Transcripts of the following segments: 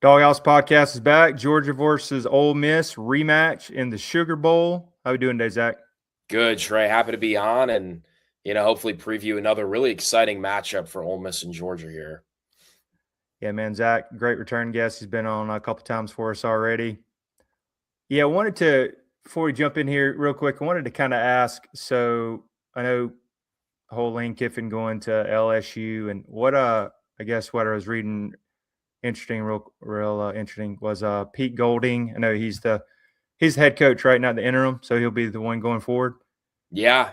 Doghouse Podcast is back. Georgia versus Ole Miss rematch in the Sugar Bowl. How we doing today, Zach? Good, Trey. Happy to be on and, hopefully preview another really exciting matchup for Ole Miss and Georgia here. Yeah, man, Zach, great return guest. He's been on a couple times for us already. Yeah, I wanted to, before we jump in here real quick, I wanted to kind of ask, so I know whole Lane Kiffin going to LSU, and what I guess what I was reading interesting, real interesting was Pete Golding. I know he's the head coach right now, the interim, so he'll be the one going forward. Yeah.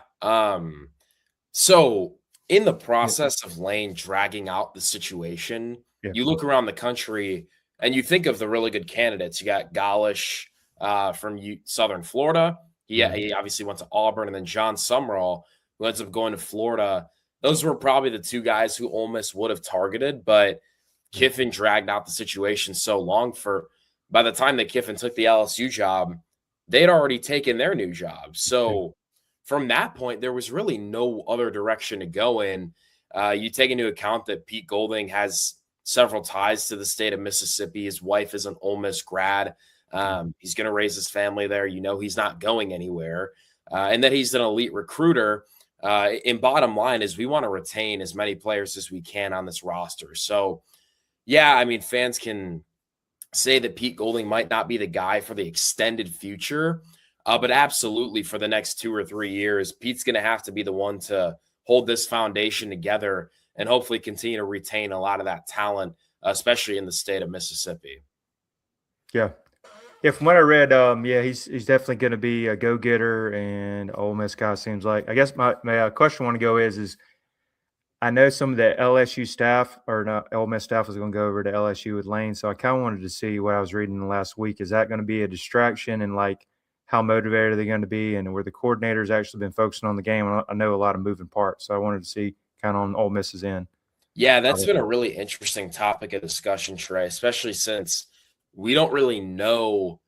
So in the process of Lane dragging out the situation, you look around the country and you think of the really good candidates. You got Golish from Southern Florida. He obviously went to Auburn, and then John Sumrall, who ends up going to Florida. Those were probably the two guys who Ole Miss would have targeted, but Kiffin dragged out the situation so long by the time that Kiffin took the LSU job, they'd already taken their new job. So from that point, there was really no other direction to go in. You take into account that Pete Golding has several ties to the state of Mississippi. His wife is an Ole Miss grad. He's going to raise his family there. He's not going anywhere. And that he's an elite recruiter. And bottom line is we want to retain as many players as we can on this roster. So, yeah, I mean, fans can say that Pete Golding might not be the guy for the extended future, but absolutely for the next 2 or 3 years, Pete's going to have to be the one to hold this foundation together and hopefully continue to retain a lot of that talent, especially in the state of Mississippi. Yeah. From what I read, he's definitely going to be a go-getter and Ole Miss guy, seems like. I guess my question I want to go is I know some of the LSU staff, or not, Ole Miss staff was going to go over to LSU with Lane, so I kind of wanted to see what I was reading the last week. Is that going to be a distraction, and like how motivated are they going to be, and where the coordinator's actually been focusing on the game? I know a lot of moving parts, so I wanted to see kind of on Ole Miss's end. Yeah, that's been a really interesting topic of discussion, Trey, especially since we don't really know.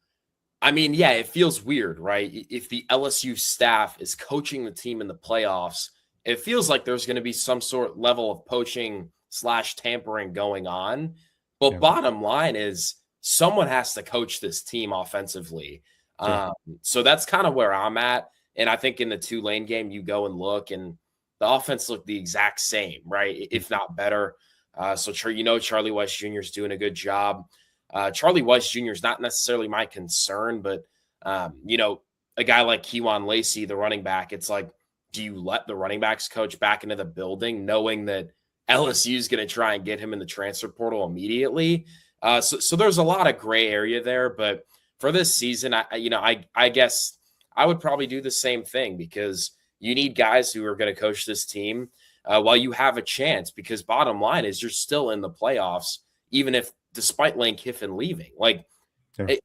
I mean, yeah, it feels weird, right? If the LSU staff is coaching the team in the playoffs, it feels like there's going to be some sort level of poaching / tampering going on. But bottom line is someone has to coach this team offensively. So that's kind of where I'm at. And I think in the Tulane game, you go and look, and the offense looked the exact same, right? If not better. So Charlie Weis Jr. is doing a good job. Charlie Weis Jr. is not necessarily my concern, but, a guy like Kewan Lacey, the running back, it's like, do you let the running backs coach back into the building knowing that LSU is going to try and get him in the transfer portal immediately? So there's a lot of gray area there, but for this season, I guess I would probably do the same thing because you need guys who are going to coach this team while you have a chance, because bottom line is you're still in the playoffs, even if despite Lane Kiffin leaving,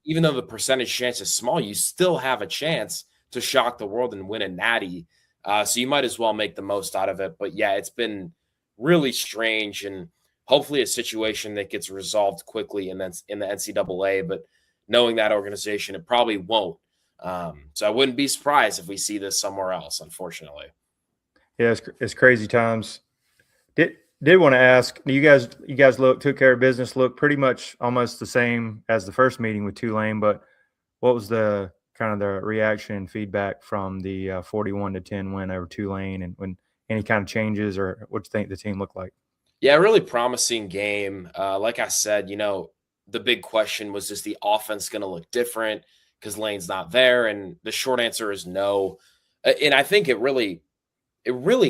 even though the percentage chance is small, you still have a chance to shock the world and win a natty. So you might as well make the most out of it. But yeah, it's been really strange and hopefully a situation that gets resolved quickly in the NCAA. But knowing that organization, it probably won't. So I wouldn't be surprised if we see this somewhere else, unfortunately. Yeah, it's crazy times. Did want to ask, you guys took care of business, looked pretty much almost the same as the first meeting with Tulane, but what was the kind of the reaction and feedback from the 41-10 win over Tulane, and when any kind of changes, or what do you think the team looked like? Yeah, really promising game. Like I said, the big question was, is the offense going to look different because Lane's not there? And the short answer is no. And I think it really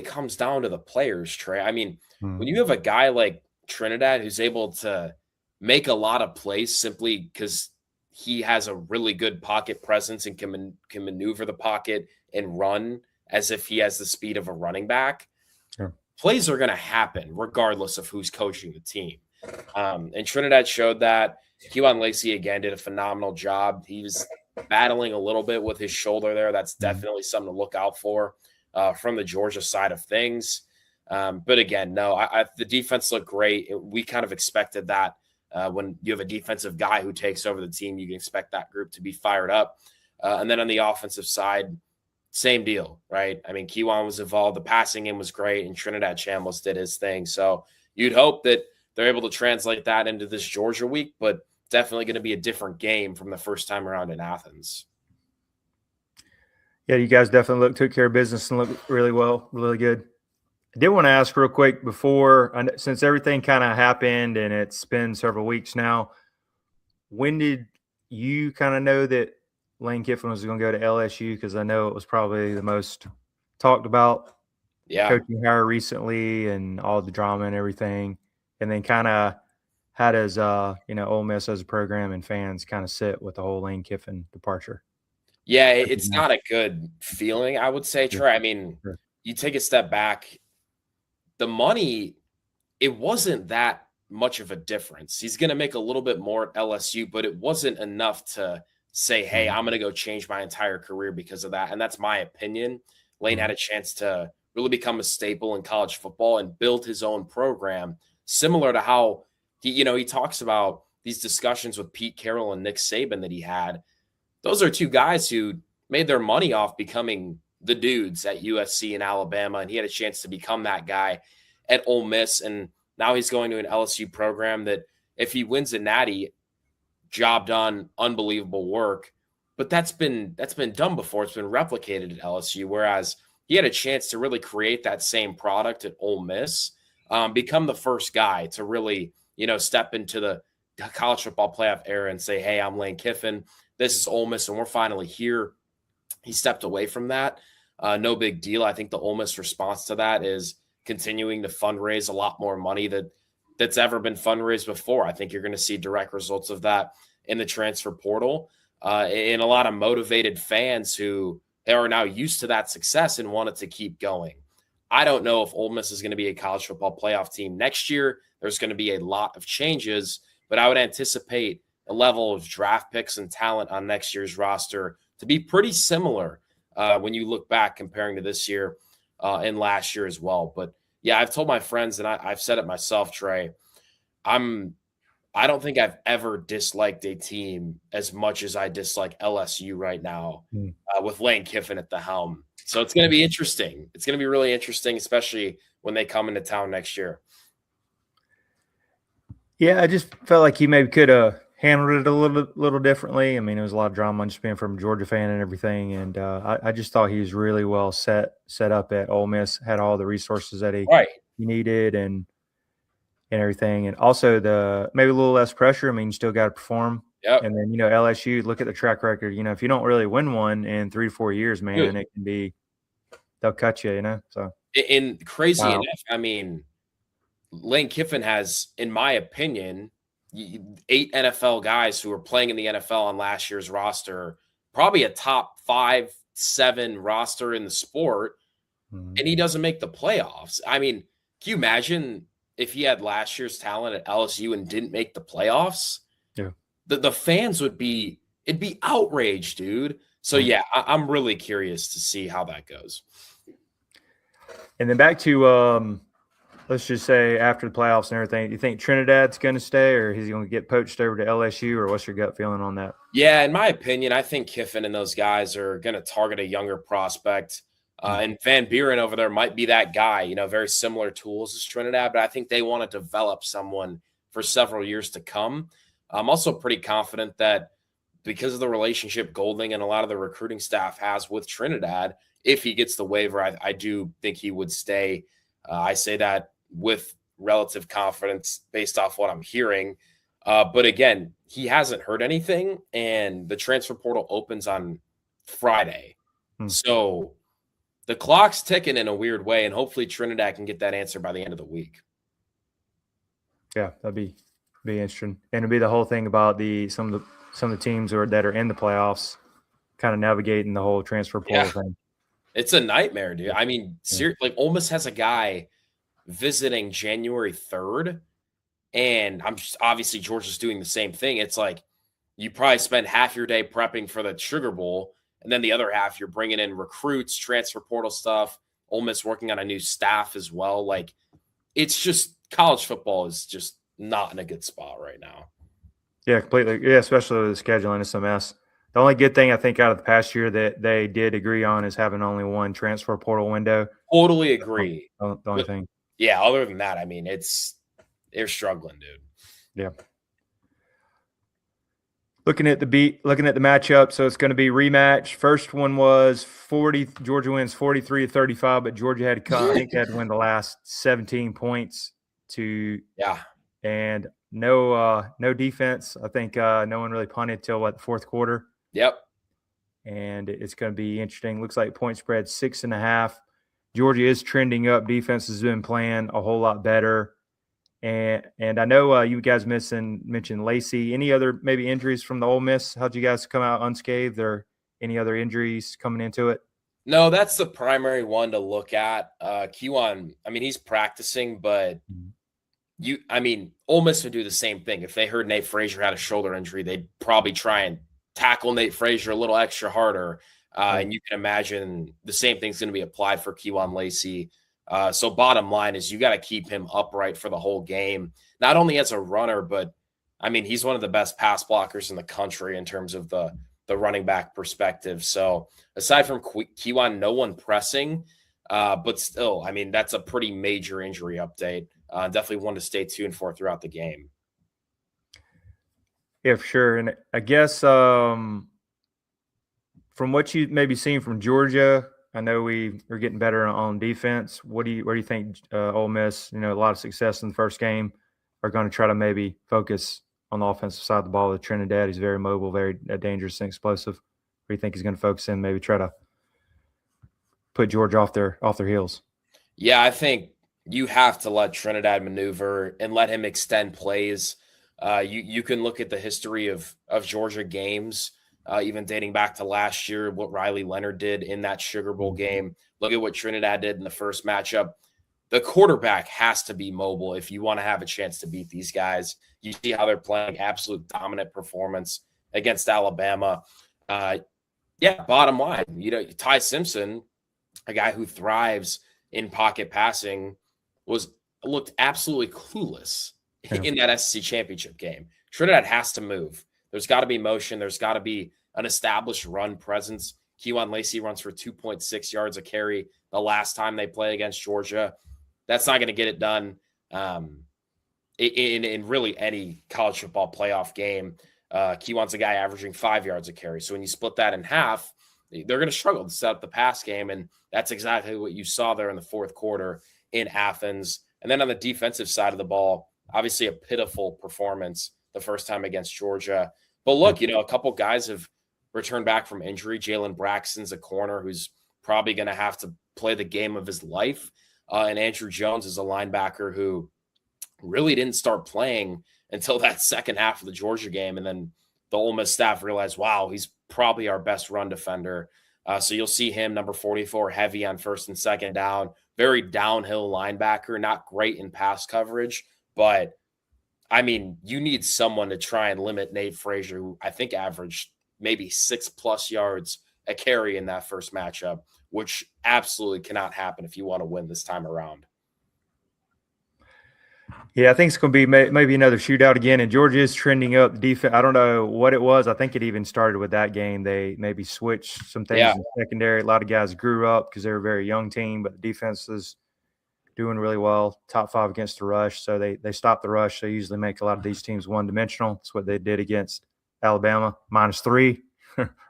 comes down to the players, Trey. I mean, when you have a guy like Trinidad who's able to make a lot of plays simply because he has a really good pocket presence and can maneuver the pocket and run as if he has the speed of a running back, plays are going to happen regardless of who's coaching the team. And Trinidad showed that. Kewan Lacey, again, did a phenomenal job. He was battling a little bit with his shoulder there. That's definitely something to look out for from the Georgia side of things. But again, no, the defense looked great. We kind of expected that. When you have a defensive guy who takes over the team, you can expect that group to be fired up. And then on the offensive side, same deal, right? I mean, Kewan was involved. The passing game was great, and Trinidad Chambliss did his thing. So you'd hope that they're able to translate that into this Georgia week. But definitely going to be a different game from the first time around in Athens. Yeah, you guys definitely took care of business and looked really well, really good. I did want to ask real quick before, since everything kind of happened and it's been several weeks now, when did you kind of know that Lane Kiffin was going to go to LSU? Because I know it was probably the most talked about coaching hire recently and all the drama and everything. And then kind of how does, Ole Miss as a program and fans kind of sit with the whole Lane Kiffin departure? Yeah, it's not a good feeling, I would say, Trey. I mean, you take a step back, the money, it wasn't that much of a difference. He's going to make a little bit more at LSU, but it wasn't enough to say, hey, I'm going to go change my entire career because of that. And that's my opinion. Lane had a chance to really become a staple in college football and build his own program, similar to how he talks about these discussions with Pete Carroll and Nick Saban that he had. Those are two guys who made their money off becoming the dudes at USC and Alabama, and he had a chance to become that guy at Ole Miss. And now he's going to an LSU program that if he wins a natty, job done, unbelievable work. But that's been done before. It's been replicated at LSU, whereas he had a chance to really create that same product at Ole Miss, become the first guy to really, step into the college football playoff era and say, hey, I'm Lane Kiffin. This is Ole Miss, and we're finally here. He stepped away from that. No big deal. I think the Ole Miss response to that is continuing to fundraise a lot more money that's ever been fundraised before. I think you're going to see direct results of that in the transfer portal, and a lot of motivated fans who are now used to that success and want it to keep going. I don't know if Ole Miss is going to be a college football playoff team next year. There's going to be a lot of changes, but I would anticipate the level of draft picks and talent on next year's roster to be pretty similar when you look back comparing to this year and last year as well. But yeah, I've told my friends, and I've said it myself, Trey, I don't think I've ever disliked a team as much as I dislike LSU right now with Lane Kiffin at the helm. So it's going to be interesting. It's going to be really interesting, especially when they come into town next year. Yeah, I just felt like he maybe could have handled it a little differently. I mean, it was a lot of drama just being from a Georgia fan and everything. And I just thought he was really well set up at Ole Miss, had all the resources that he needed and everything. And also maybe a little less pressure. I mean, you still got to perform. Yep. And then, LSU, look at the track record. If you don't really win one in 3 to 4 years, man, it can be – they'll cut you, so. And crazy enough, I mean, Lane Kiffin has, in my opinion, 8 NFL guys who are playing in the NFL on last year's roster, probably a top 5, 7 roster in the sport, and he doesn't make the playoffs. I mean, can you imagine if he had last year's talent at LSU and didn't make the playoffs? Yeah. The fans it'd be outraged, dude. So yeah, I'm really curious to see how that goes. And then back to let's just say after the playoffs and everything, do you think Trinidad's going to stay, or is he going to get poached over to LSU, or what's your gut feeling on that? Yeah, in my opinion, I think Kiffin and those guys are going to target a younger prospect. And Van Buren over there might be that guy, very similar tools as Trinidad, but I think they want to develop someone for several years to come. I'm also pretty confident that because of the relationship Golding and a lot of the recruiting staff has with Trinidad, if he gets the waiver, I do think he would stay. I say that with relative confidence based off what I'm hearing. But again, he hasn't heard anything, and the transfer portal opens on Friday. So the clock's ticking in a weird way, and hopefully Trinidad can get that answer by the end of the week. Yeah, that'd be interesting. And it'd be the whole thing about some of the teams that are in the playoffs kind of navigating the whole transfer portal thing. It's a nightmare, dude. I mean, like Ole Miss has a guy visiting January 3rd, and obviously Georgia's doing the same thing. It's like you probably spend half your day prepping for the Sugar Bowl, and then the other half you're bringing in recruits, transfer portal stuff. Ole Miss working on a new staff as well. Like, it's just college football is just not in a good spot right now. Yeah, completely. Yeah, especially with the scheduling, it's a mess. The only good thing I think out of the past year that they did agree on is having only one transfer portal window. Totally agree. The only thing. Yeah, other than that, I mean, they're struggling, dude. Yeah. Looking at the matchup, so it's going to be rematch. First one was 40. Georgia wins 43-35, but Georgia had to come. I think they had to win the last 17 points to Yeah. and no defense. I think no one really punted till the fourth quarter. Yep. And it's going to be interesting. Looks like point spread 6.5. Georgia is trending up. Defense has been playing a whole lot better. And I know you guys mentioned Lacey. Any other maybe injuries from the Ole Miss? How'd you guys come out unscathed, or any other injuries coming into it? No, that's the primary one to look at. Kewan, I mean, he's practicing, but Ole Miss would do the same thing. If they heard Nate Frazier had a shoulder injury, they'd probably try and tackle Nate Frazier a little extra harder. And you can imagine the same thing's going to be applied for Kewan Lacey. So bottom line is you got to keep him upright for the whole game, not only as a runner, but I mean, he's one of the best pass blockers in the country in terms of the running back perspective. So aside from Kewan, no one pressing, but still, I mean, that's a pretty major injury update. Definitely one to stay tuned for throughout the game. Yeah, for sure. And I guess from what you maybe seen from Georgia, I know we are getting better on defense. Where do you think Ole Miss, a lot of success in the first game, are going to try to maybe focus on the offensive side of the ball with Trinidad? He's very mobile, very dangerous and explosive. Where do you think he's going to focus in, maybe try to put Georgia off their heels? Yeah, I think you have to let Trinidad maneuver and let him extend plays. You can look at the history of Georgia games, even dating back to last year, what Riley Leonard did in that Sugar Bowl game. Look at what Trinidad did in the first matchup. The quarterback has to be mobile if you want to have a chance to beat these guys. You see how they're playing absolute dominant performance against Alabama. Bottom line, Ty Simpson, a guy who thrives in pocket passing, looked absolutely clueless in that SEC championship game. Trinidad has to move. There's got to be motion. There's got to be an established run presence. Kewan Lacey runs for 2.6 yards a carry the last time they play against Georgia. That's not going to get it done in really any college football playoff game. Kewan's a guy averaging 5 yards a carry. So when you split that in half, they're going to struggle to set up the pass game. And that's exactly what you saw there in the fourth quarter in Athens. And then on the defensive side of the ball, obviously a pitiful performance the first time against Georgia. But look, a couple guys have returned back from injury. Jalen Braxton's a corner who's probably going to have to play the game of his life. And Andrew Jones is a linebacker who really didn't start playing until that second half of the Georgia game. And then the Ole Miss staff realized, wow, he's probably our best run defender. So you'll see him, number 44, heavy on first and second down, very downhill linebacker, not great in pass coverage. But, I mean, you need someone to try and limit Nate Frazier, who I think averaged maybe 6+ yards a carry in that first matchup, which absolutely cannot happen if you want to win this time around. Yeah, I think it's going to be maybe another shootout again. And Georgia is trending up. The defense, I don't know what it was. I think it even started with that game. They maybe switched some things in the secondary. A lot of guys grew up because they were a very young team, but the defense is doing really well. Top 5 against the rush. So they stop the rush. They usually make a lot of these teams one-dimensional. That's what they did against Alabama, -3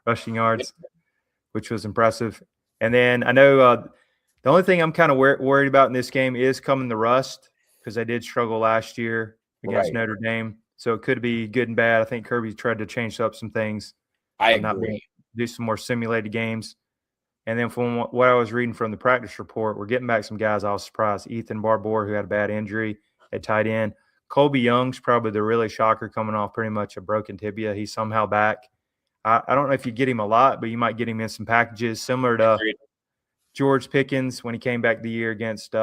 rushing yards, which was impressive. And then I know the only thing I'm kind of worried about in this game is coming the rust, because they did struggle last year against Notre Dame. So it could be good and bad. I think Kirby tried to change up some things. I agree. Do some more simulated games. And then from what I was reading from the practice report, we're getting back some guys I was surprised. Ethan Barbour, who had a bad injury at tight end. Colby Young's probably the really shocker, coming off pretty much a broken tibia. He's somehow back. I don't know if you get him a lot, but you might get him in some packages similar to George Pickens when he came back the year against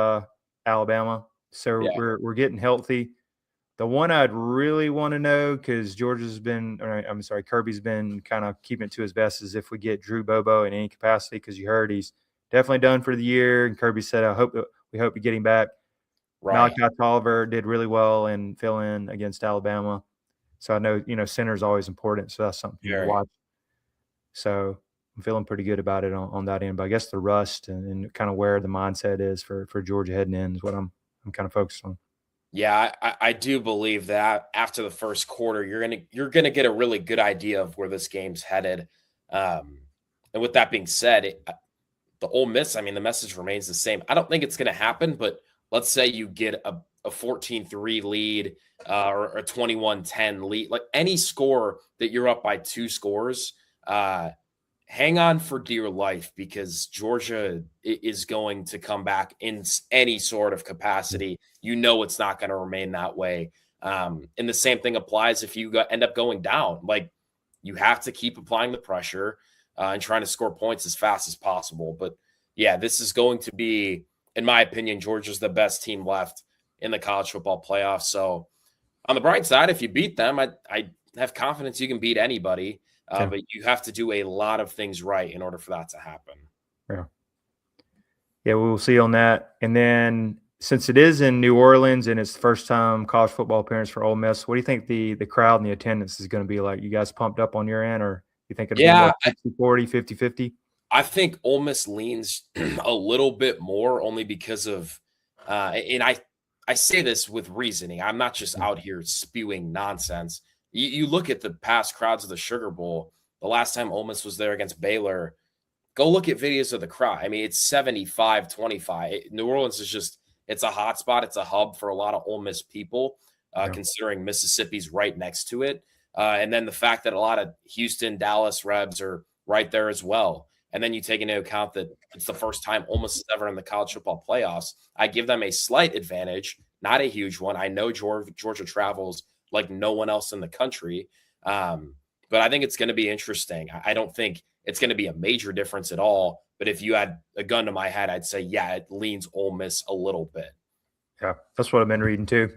Alabama. So we're getting healthy. The one I'd really want to know, because Kirby's been kind of keeping it to his best, is if we get Drew Bobo in any capacity, because you heard he's definitely done for the year. And Kirby said, we hope to get him back. Right. Malachi Tolliver did really well and fill in against Alabama. So I know, center is always important. So that's something to watch. So I'm feeling pretty good about it on that end. But I guess the rust and kind of where the mindset is for Georgia heading in is what I'm kind of focused on. Yeah, I do believe that after the first quarter, you're gonna get a really good idea of where this game's headed. Um, and with that being said, the Ole Miss, I mean, the message remains the same. I don't think it's gonna happen, but let's say you get a 14-3 lead or a 21-10 lead, like any score that you're up by 2 scores. Hang on for dear life because Georgia is going to come back in any sort of capacity. You know it's not going to remain that way. And the same thing applies if you end up going down. Like you have to keep applying the pressure and trying to score points as fast as possible. But yeah, this is going to be, in my opinion, Georgia's the best team left in the college football playoffs. So on the bright side, if you beat them, I have confidence you can beat anybody. Yeah. But you have to do a lot of things right in order for that to happen. Yeah. Yeah, we'll see on that. And then since it is in New Orleans and it's the first time college football appearance for Ole Miss, what do you think the crowd and the attendance is going to be like? You guys pumped up on your end, or you think it'll be Yeah, more 60-40, 50-50? I think Ole Miss leans a little bit more only because of, and I say this with reasoning. I'm not just out here spewing nonsense. You look at the past crowds of the Sugar Bowl. The last time Ole Miss was there against Baylor, go look at videos of the crowd. I mean, it's 75-25. New Orleans is just, it's a hot spot. It's a hub for a lot of Ole Miss people, considering Mississippi's right next to it. And then the fact that a lot of Houston, Dallas Rebs are right there as well. And then you take into account that it's the first time Ole Miss is ever in the college football playoffs. I give them a slight advantage, not a huge one. I know Georgia travels like no one else in the country. But I think it's going to be interesting. I don't think it's going to be a major difference at all. But if you had a gun to my head, I'd say, yeah, it leans Ole Miss a little bit. Yeah, that's what I've been reading too.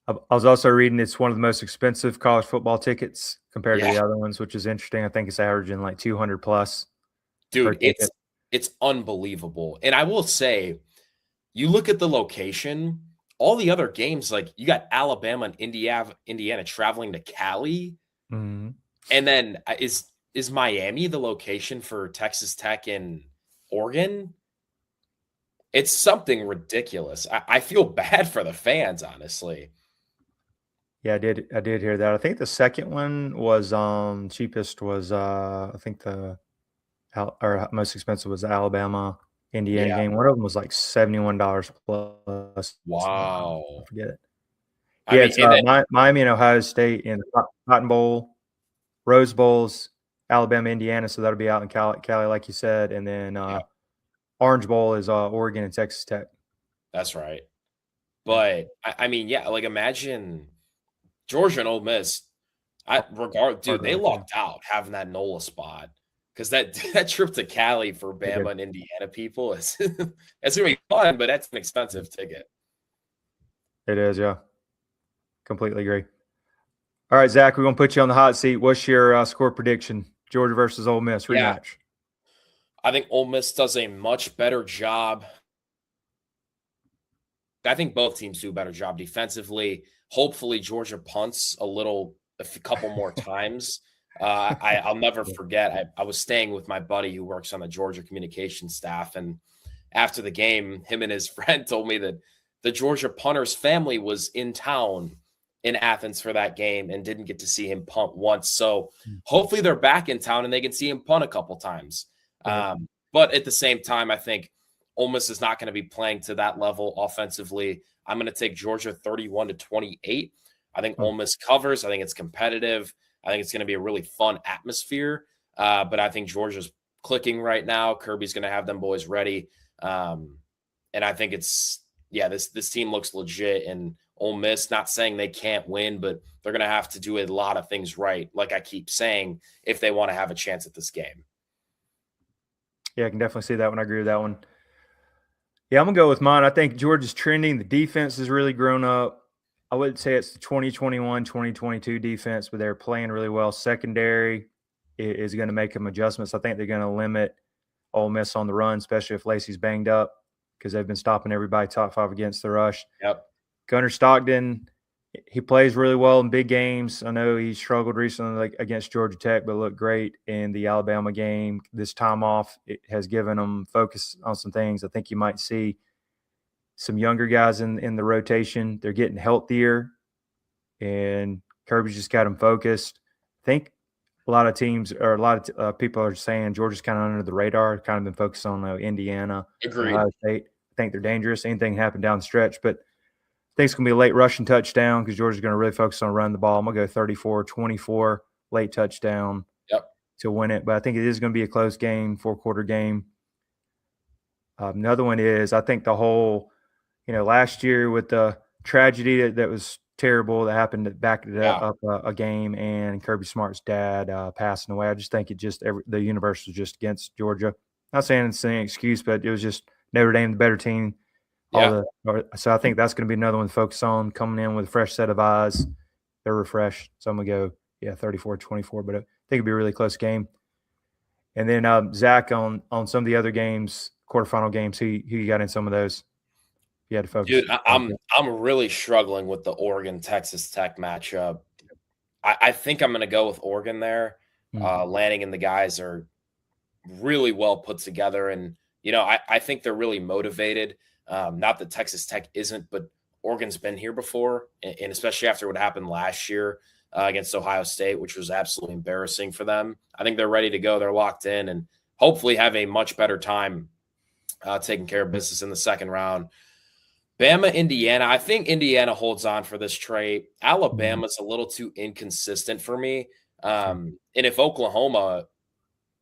I was also reading it's one of the most expensive college football tickets compared to the other ones, which is interesting. I think it's averaging like 200 plus. Dude, it's unbelievable. And I will say, you look at the location, all the other games, like you got Alabama and Indiana traveling to Cali. Mm-hmm. And then is Miami the location for Texas Tech and Oregon? It's something ridiculous. I feel bad for the fans, honestly. Yeah, I did hear that. I think the second one was cheapest was I think or most expensive was the Alabama Indiana game. One of them was like $71 plus. Wow. I forget it. I Yeah, mean, it's Miami and Ohio State in the Cotton Bowl, Rose Bowl's Alabama, Indiana, so that'll be out in Cali, like you said, and then Orange Bowl is Oregon and Texas Tech. That's right. But I mean, yeah, like imagine Georgia and Ole Miss. Dude, they lucked out having that NOLA spot because that trip to Cali for Bama and Indiana people is it's gonna be fun, but that's an expensive ticket. It is, yeah. Completely agree. All right, Zach, we're gonna put you on the hot seat. What's your score prediction? Georgia versus Ole Miss rematch. Yeah. I think Ole Miss does a much better job. I think both teams do a better job defensively. Hopefully, Georgia punts a couple more times. I'll never forget. I was staying with my buddy who works on the Georgia communications staff, and after the game, him and his friend told me that the Georgia punter's family was in town in Athens for that game and didn't get to see him punt once. So hopefully they're back in town and they can see him punt a couple times. But at the same time, I think Ole Miss is not going to be playing to that level offensively. I'm going to take Georgia 31-28. I think Ole Miss covers. I think it's competitive. I think it's going to be a really fun atmosphere. But I think Georgia's clicking right now. Kirby's going to have them boys ready. And I think this team looks legit. And Ole Miss, not saying they can't win, but they're going to have to do a lot of things right, like I keep saying, if they want to have a chance at this game. Yeah, I can definitely see that one. I agree with that one. Yeah, I'm going to go with mine. I think Georgia's trending. The defense has really grown up. I wouldn't say it's the 2021, 2022 defense, but they're playing really well. Secondary is going to make them adjustments. I think they're going to limit Ole Miss on the run, especially if Lacey's banged up, because they've been stopping everybody top 5 against the rush. Yep. Gunnar Stockton, he plays really well in big games. I know he struggled recently against Georgia Tech, but looked great in the Alabama game. This time off, it has given them focus on some things I think you might see some younger guys in the rotation. They're getting healthier, and Kirby's just got them focused. I think a lot of teams or a lot of people are saying Georgia's kind of under the radar, kind of been focused on Indiana, Agreed. Ohio State. I think they're dangerous. Anything can happen down the stretch, but I think it's going to be a late rushing touchdown because Georgia's going to really focus on running the ball. I'm going to go 34-24, late touchdown to win it. But I think it is going to be a close game, 4-quarter game. Another one is I think the whole, last year with the tragedy that was terrible that happened that backed it up a game, and Kirby Smart's dad passing away. I just think the universe was just against Georgia. Not saying it's an excuse, but it was just Notre Dame the better team. So I think that's going to be another one to focus on, coming in with a fresh set of eyes. They're refreshed. So I'm going to go, 34-24, but I think it'll be a really close game. And then Zach, on some of the other games, quarterfinal games, who you got in some of those? You had to focus. Dude, I'm really struggling with the Oregon-Texas Tech matchup. I think I'm going to go with Oregon there. Lanning and the guys are really well put together, and I think they're really motivated. Not that Texas Tech isn't, but Oregon's been here before, and especially after what happened last year against Ohio State, which was absolutely embarrassing for them. I think they're ready to go. They're locked in and hopefully have a much better time taking care of business in the second round. Bama, Indiana. I think Indiana holds on for this trade. Alabama's a little too inconsistent for me. And if Oklahoma,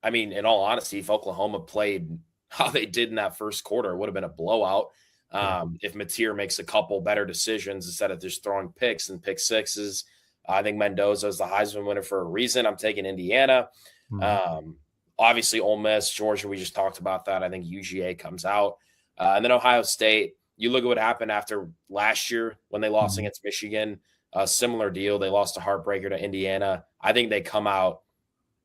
in all honesty, if Oklahoma played how they did in that first quarter, it would have been a blowout. If Mateer makes a couple better decisions instead of just throwing picks and pick sixes. I think Mendoza is the Heisman winner for a reason. I'm taking Indiana. Obviously, Ole Miss, Georgia, we just talked about that. I think UGA comes out. And then Ohio State, you look at what happened after last year when they lost against Michigan. A similar deal. They lost a heartbreaker to Indiana. I think they come out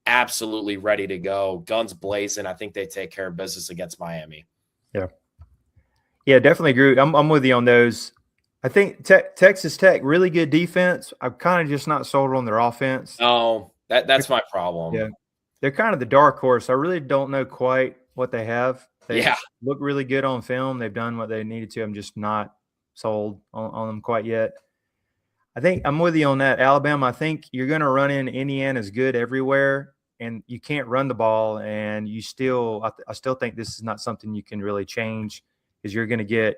absolutely ready to go, guns blazing. I think they take care of business against Miami. Yeah, definitely agree. I'm with you on those. I think Texas Tech, really good defense. I'm kind of just not sold on their offense. No, that's my problem. Yeah, they're kind of the dark horse. I really don't know quite what they have. They look really good on film. They've done what they needed to. I'm just not sold on them quite yet. I think I'm with you on that. Alabama, I think you're going to run in Indiana's good everywhere, and you can't run the ball. And I still think this is not something you can really change, because you're going to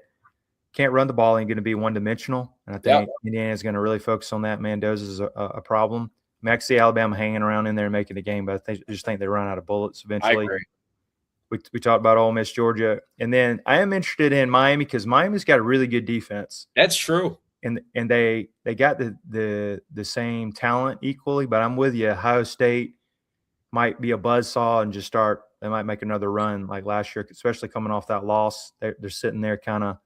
can't run the ball and you're going to be one-dimensional. And I think Indiana's going to really focus on that. Mendoza's a problem. I see Alabama hanging around in there and making the game, but I just think they run out of bullets eventually. I agree. We talked about Ole Miss, Georgia. And then I am interested in Miami, because Miami's got a really good defense. That's true. And they got the same talent equally, but I'm with you. Ohio State might be a buzzsaw and just they might make another run like last year, especially coming off that loss. They're sitting there kind of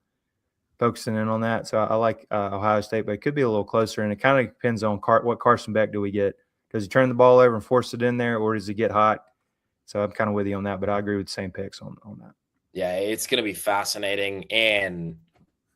focusing in on that. So I like Ohio State, but it could be a little closer, and it kind of depends on what Carson Beck do we get. Does he turn the ball over and force it in there, or does he get hot? So I'm kind of with you on that, but I agree with the same picks on that. Yeah, it's going to be fascinating. And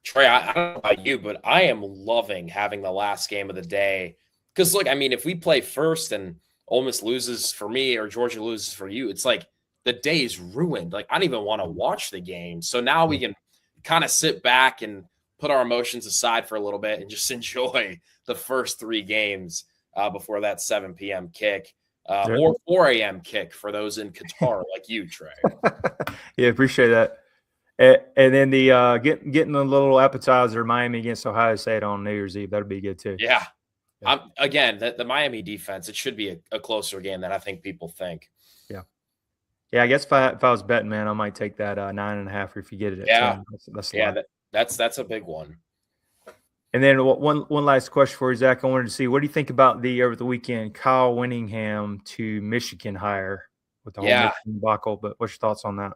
Trey, I don't know about you, but I am loving having the last game of the day. Because, look, if we play first and Ole Miss loses for me or Georgia loses for you, it's like the day is ruined. Like, I don't even want to watch the game. So now we can kind of sit back and put our emotions aside for a little bit and just enjoy the first three games before that 7 p.m. kick. Or 4 a.m. kick for those in Qatar like you, Trey. Yeah, appreciate that. And then the getting the little appetizer, Miami against Ohio State on New Year's Eve, that'd be good too. Yeah. Again, the Miami defense, it should be a closer game than I think people think. Yeah, I guess if I was betting, man, I might take that 9.5 if you get it at 10. That's a big one. And then one last question for you, Zach. I wanted to see, what do you think about over the weekend, Kyle Whittingham to Michigan hire with the whole Michigan debacle? But what's your thoughts on that?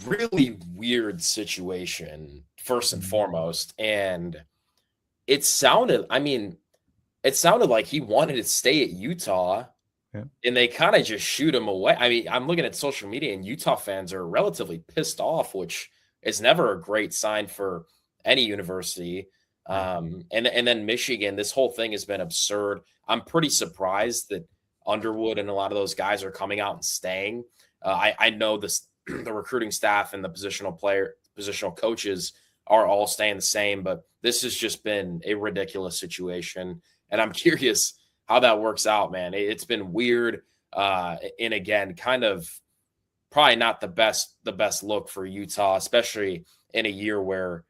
Really weird situation, first and foremost. And it sounded like he wanted to stay at Utah, and they kind of just shoot him away. I'm looking at social media, and Utah fans are relatively pissed off, which is never a great sign for any university. And then Michigan, this whole thing has been absurd. I'm pretty surprised that Underwood and a lot of those guys are coming out and staying. I know the recruiting staff and the positional coaches are all staying the same. But this has just been a ridiculous situation. And I'm curious how that works out, man. It's been weird. And again, kind of probably not the best look for Utah, especially in a year where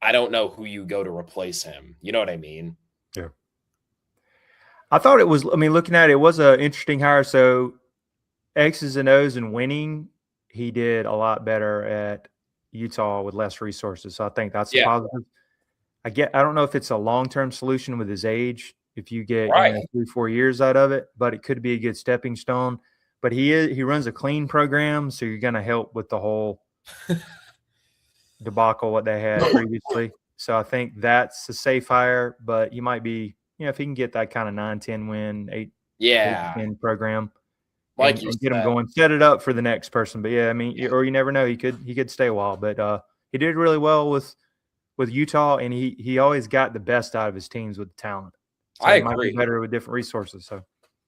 I don't know who you go to replace him. You know what I mean? Yeah. I thought it was, I mean, looking at it, it was an interesting hire. So X's and O's and winning, he did a lot better at Utah with less resources. So I think that's a positive. I don't know if it's a long-term solution with his age, if you get 3-4 years out of it, but it could be a good stepping stone. But he runs a clean program, so you're going to help with the whole debacle what they had previously. So I think that's a safe hire, but you might be, if he can get that kind of 9-10 win, 8-10 program, like you get him going, set it up for the next person. But yeah, I mean, or you never know, he could stay a while. But he did really well with Utah, and he always got the best out of his teams with talent. So I agree. Might be better with different resources. So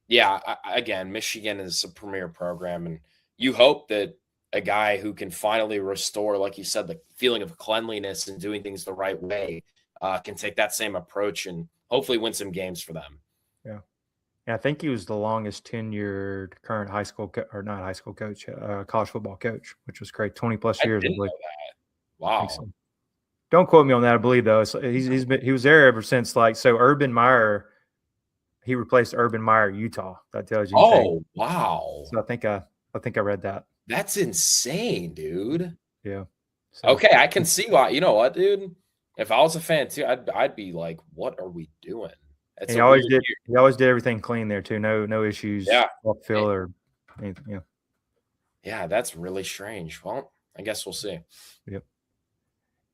yeah, again, Michigan is a premier program, and you hope that a guy who can finally restore, like you said, the feeling of cleanliness and doing things the right way can take that same approach and hopefully win some games for them. Yeah. I think he was the longest tenured current college football coach, which was great. 20 plus years. I believe. Wow. So. Don't quote me on that. I believe though. He was there ever since. Urban Meyer, he replaced Urban Meyer at Utah. That tells you. Oh, wow. So I think I read that. That's insane, dude. Yeah. So. Okay, I can see why. You know what, dude? If I was a fan too, I'd be like, "What are we doing?" He always did. He always did everything clean there too. No issues. Off field or anything. Yeah. Yeah, that's really strange. Well, I guess we'll see. Yep.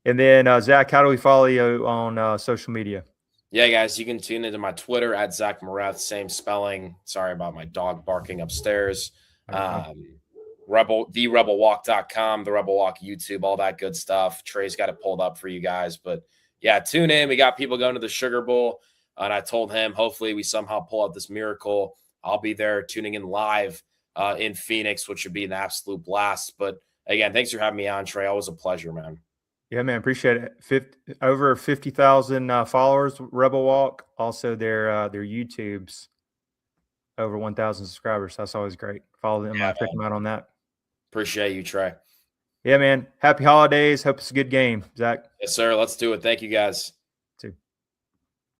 And then Zach, how do we follow you on social media? Yeah, guys, you can tune into my Twitter at Zach Mareth, same spelling. Sorry about my dog barking upstairs. TheRebelWalk.com, the Rebel Walk YouTube, all that good stuff. Trey's got it pulled up for you guys. But yeah, tune in. We got people going to the Sugar Bowl. And I told him, hopefully we somehow pull out this miracle. I'll be there tuning in live in Phoenix, which would be an absolute blast. But again, thanks for having me on, Trey. Always a pleasure, man. Yeah, man, appreciate it. Over 50,000 followers, Rebel Walk. Also, their YouTube's over 1,000 subscribers. That's always great. Follow them. Check them out on that. Appreciate you, Trey. Yeah, man. Happy holidays. Hope it's a good game, Zach. Yes, sir. Let's do it. Thank you, guys.